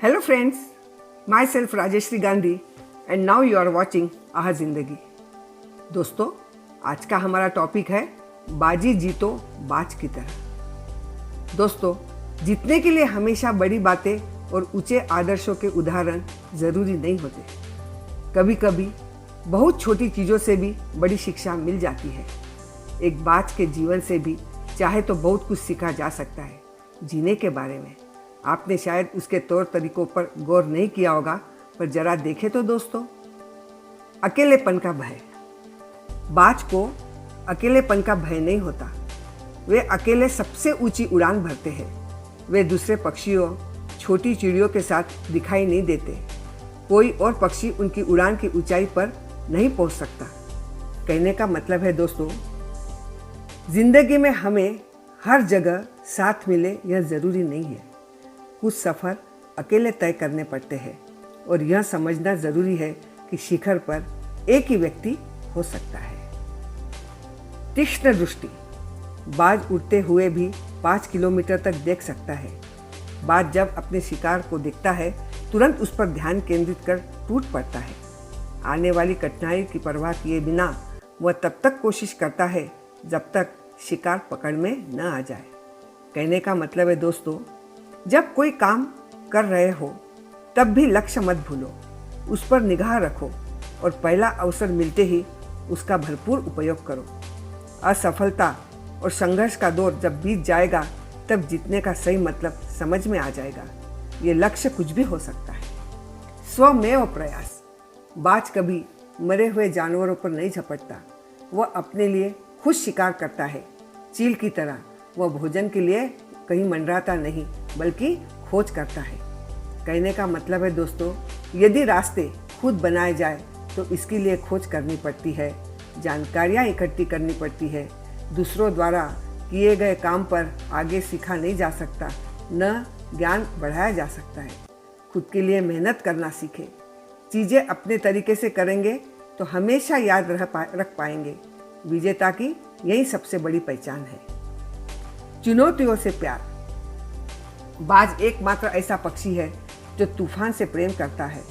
Hello friends, myself Rajeshri Gandhi and now you are watching आहा जिंदगी। दोस्तों, आज का हमारा टॉपिक है बाजी जीतो बाज की तरह। दोस्तों, जीतने के लिए हमेशा बड़ी बातें और ऊंचे आदर्शों के उदाहरण ज़रूरी नहीं होते। कभी कभी बहुत छोटी चीज़ों से भी बड़ी शिक्षा मिल जाती है। एक बाज के जीवन से भी चाहे तो बहुत कुछ सीखा जा सकता है। जीने के बारे में आपने शायद उसके तौर तरीकों पर गौर नहीं किया होगा, पर जरा देखें तो दोस्तों, अकेलेपन का भय। बाज को अकेलेपन का भय नहीं होता। वे अकेले सबसे ऊंची उड़ान भरते हैं। वे दूसरे पक्षियों, छोटी चिड़ियों के साथ दिखाई नहीं देते। कोई और पक्षी उनकी उड़ान की ऊंचाई पर नहीं पहुंच सकता। कहने का मतलब है दोस्तों, जिंदगी में हमें हर जगह साथ मिले यह ज़रूरी नहीं है। कुछ सफ़र अकेले तय करने पड़ते हैं और यह समझना ज़रूरी है कि शिखर पर एक ही व्यक्ति हो सकता है। तीक्ष्ण दृष्टि। बाज उड़ते हुए भी 5 किलोमीटर तक देख सकता है। बाज जब अपने शिकार को देखता है तुरंत उस पर ध्यान केंद्रित कर टूट पड़ता है। आने वाली कठिनाई की परवाह किए बिना वह तब तक कोशिश करता है जब तक शिकार पकड़ में न आ जाए। कहने का मतलब है दोस्तों, जब कोई काम कर रहे हो तब भी लक्ष्य मत भूलो, उस पर निगाह रखो और पहला अवसर मिलते ही उसका भरपूर उपयोग करो। असफलता और संघर्ष का दौर जब बीत जाएगा तब जीतने का सही मतलब समझ में आ जाएगा। ये लक्ष्य कुछ भी हो सकता है। स्वमेव प्रयास। बाज कभी मरे हुए जानवरों पर नहीं झपटता। वह अपने लिए खुद शिकार करता है। चील की तरह वह भोजन के लिए कहीं मंडराता नहीं, बल्कि खोज करता है। कहने का मतलब है दोस्तों, यदि रास्ते खुद बनाए जाए तो इसके लिए खोज करनी पड़ती है, जानकारियाँ इकट्ठी करनी पड़ती है। दूसरों द्वारा किए गए काम पर आगे सीखा नहीं जा सकता, न ज्ञान बढ़ाया जा सकता है। खुद के लिए मेहनत करना सीखें। चीज़ें अपने तरीके से करेंगे तो हमेशा याद रख पाएंगे। विजेता की यही सबसे बड़ी पहचान है। चुनौतियों से प्यार। बाज एकमात्र ऐसा पक्षी है जो तूफान से प्रेम करता है।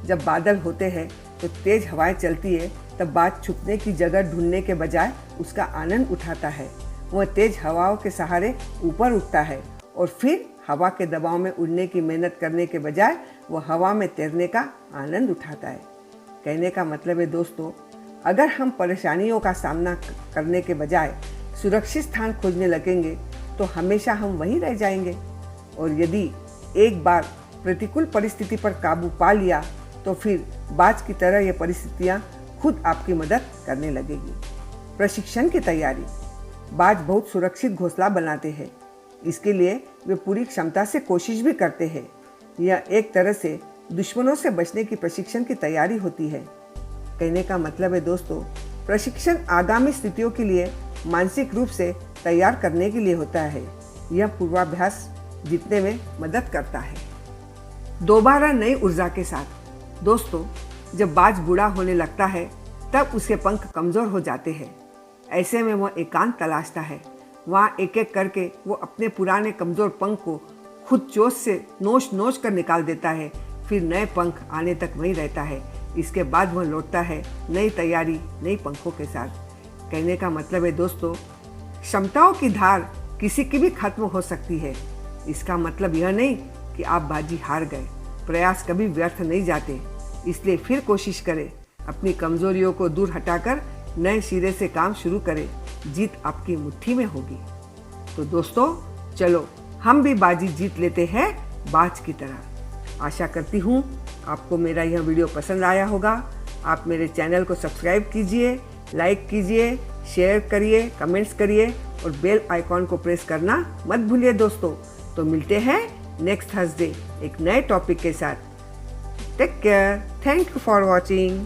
जब बादल होते हैं तो तेज हवाएं चलती है, तब बाज छुपने की जगह ढूंढने के बजाय उसका आनंद उठाता है। वह तेज हवाओं के सहारे ऊपर उठता है और फिर हवा के दबाव में उड़ने की मेहनत करने के बजाय वह हवा में तैरने का आनंद उठाता है। कहने का मतलब है दोस्तों, अगर हम परेशानियों का सामना करने के बजाय सुरक्षित स्थान खोजने लगेंगे तो हमेशा हम वहीं रह जाएंगे। और यदि एक बार प्रतिकूल परिस्थिति पर काबू पा लिया तो फिर बाज की तरह ये परिस्थितियाँ खुद आपकी मदद करने लगेगी। प्रशिक्षण की तैयारी। बाज बहुत सुरक्षित घोंसला बनाते हैं, इसके लिए वे पूरी क्षमता से कोशिश भी करते हैं। यह एक तरह से दुश्मनों से बचने की प्रशिक्षण की तैयारी होती है। कहने का मतलब है दोस्तों, प्रशिक्षण आगामी स्थितियों के लिए मानसिक रूप से तैयार करने के लिए होता है। यह पूर्वाभ्यास जीतने में मदद करता है। दोबारा नई ऊर्जा के साथ। दोस्तों, जब बाज बूढ़ा होने लगता है तब उसके पंख कमज़ोर हो जाते हैं। ऐसे में वह एकांत तलाशता है। वहाँ एक एक करके वो अपने पुराने कमज़ोर पंख को खुद चोंच से नोच कर निकाल देता है। फिर नए पंख आने तक वहीं रहता है। इसके बाद वह लौटता है नई तैयारी, नई पंखों के साथ। कहने का मतलब है दोस्तों, क्षमताओं की धार किसी की भी खत्म हो सकती है। इसका मतलब यह नहीं कि आप बाजी हार गए। प्रयास कभी व्यर्थ नहीं जाते, इसलिए फिर कोशिश करें। अपनी कमजोरियों को दूर हटाकर नए सिरे से काम शुरू करें। जीत आपकी मुट्ठी में होगी। तो दोस्तों, चलो हम भी बाजी जीत लेते हैं बाज की तरह। आशा करती हूँ आपको मेरा यह वीडियो पसंद आया होगा। आप मेरे चैनल को सब्सक्राइब कीजिए, लाइक कीजिए, शेयर करिए, कमेंट्स करिए और बेल आइकॉन को प्रेस करना मत भूलिए दोस्तों। तो मिलते हैं नेक्स्ट थर्सडे एक नए टॉपिक के साथ। Take care. Thank you for watching.